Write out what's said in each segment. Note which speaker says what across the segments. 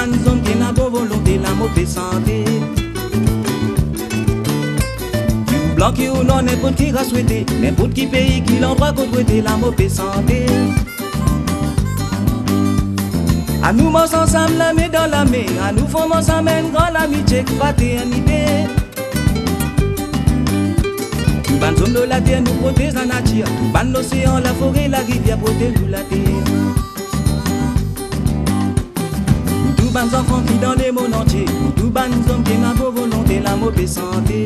Speaker 1: bonnes hommes qui n'a bonne volonté, la mauvaise santé. Du blanc qui ou non, n'importe qui a souhaité, n'importe qui pays qui l'endroit qu'on souhaite, la mauvaise santé. À nous mons ensemble la main dans la main, à nous formons ensemble une grande amitié, fraternité. Tout ban somme de la terre nous protège la nature, tout ban l'océan, la forêt, la rivière protège nous la terre. Tout ban enfants qui dans les mondes entiers, tout ban hommes qui n'a pas volonté, la mauvaise santé.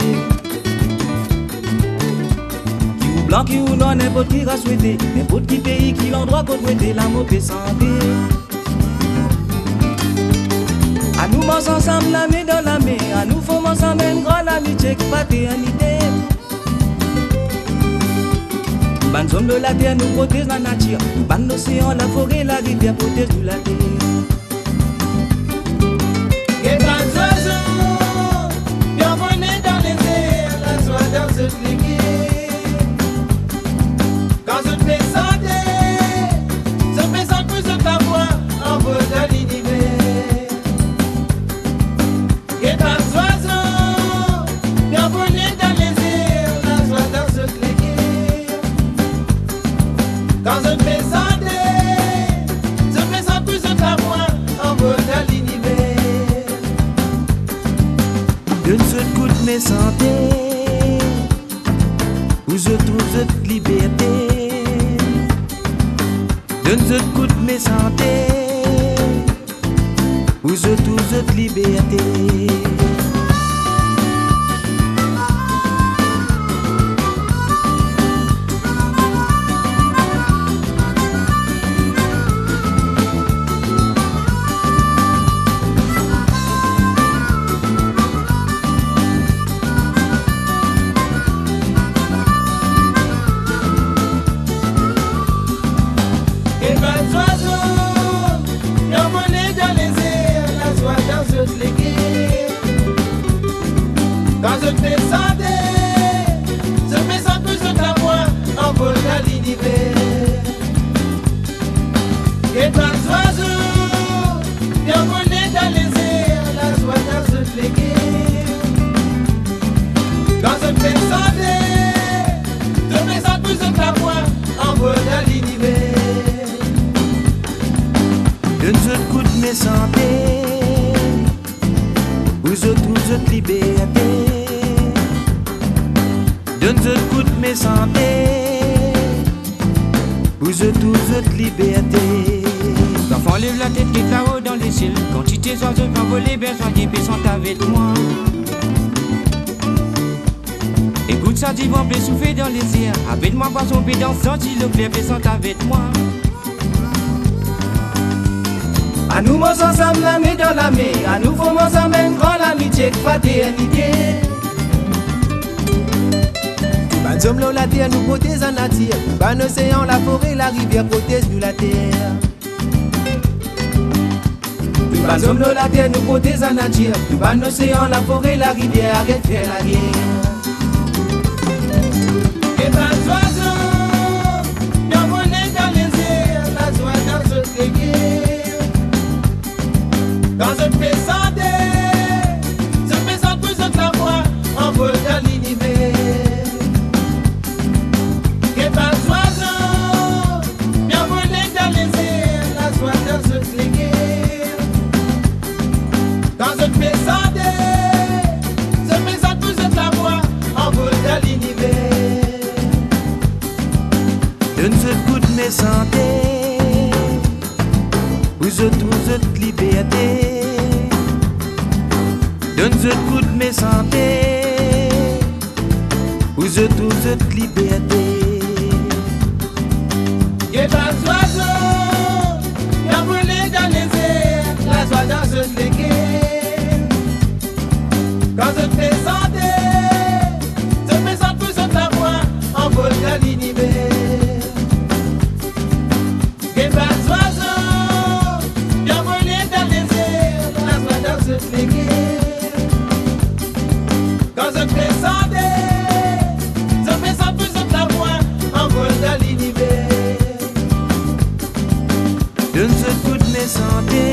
Speaker 1: Qui ou blanc, qui ou non, n'importe qui a souhaité, n'importe qui pays qui l'endroit qu'on souhaite, la mauvaise santé. À nous mons ensemble la main dans la main, à nous formons ensemble une grande amitié, fraternité. Ban somme de la terre nous protège la nature, ban l'océan, la forêt, la rivière protège nous la terre.
Speaker 2: Et ban oiseaux, bien volés dans les airs, la joie dans ce cliquet. Quand je te fais sentir plus de ta voix, en vol de l'univers. Et ban oiseaux, bien volés dans les airs, la joie dans ce cliquet. Quand je te fais sentir plus de ta voix, en vol de l'univers.
Speaker 1: Donne ce coup de mes santé, où je trouve cette liberté. Donne ce coup de mes santé, où je trouve cette liberté.
Speaker 2: Quand je te fais sentir plus de ta voix, en vol de l'univers. Et plein d'oiseaux, bien volés dans les airs, la joie dans ce fléguer. Quand je te fais sentir plus de ta voix, en vol de l'univers.
Speaker 1: Donne ce coup de mes santé, où je trouve cette liberté. Donne ce coup de mes santé, où je trouve cette liberté.
Speaker 3: L'enfant lève la tête qui est là-haut dans les cieux. Quand tu t'es oiseaux vont voler, bergers sont avec moi. Écoute ça, dit vent souffler dans les airs. Avec moi, poisson pédant, senti le clair, sont avec moi.
Speaker 1: À nous mons ensemble la main dans la main, à nous formons ensemble une grande amitié, fraternité.
Speaker 2: Tout ban homme la terre nous protège en nature, tout ban océan, la forêt, la rivière protège nous la terre.
Speaker 1: Tout ban homme la terre nous protège en nature, tout ban océan, la forêt, la rivière arrête faire la guerre.
Speaker 2: Et ban oiseaux, bien volés dans les airs, la joie dans ce fléguer. Quand je te fais sentir plus de ta voix, en vol de l'univers. Et pas d'oiseaux, bien volés dans les airs, la joie dans ce fléguer. Quand je te fais sentir plus de ta voix, en vol de l'univers.
Speaker 1: Donne ce coup de mes santé, où je trouve cette liberté. Donne ce coup de mes santé, où je trouve cette liberté.
Speaker 2: Et pas d'oiseaux, bien volés dans les airs, la joie dans ce fléguer. Quand je te fais sentir plus de ta voix, en vol de l'univers. Et pas d'oiseaux, bien volés dans les airs, la joie dans ce fléguer. Quand je te fais sentir plus de ta voix, en vol de l'univers.
Speaker 1: Donne ce coup de mes santé,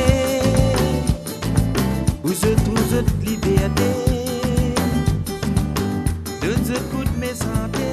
Speaker 2: écoute mes santé.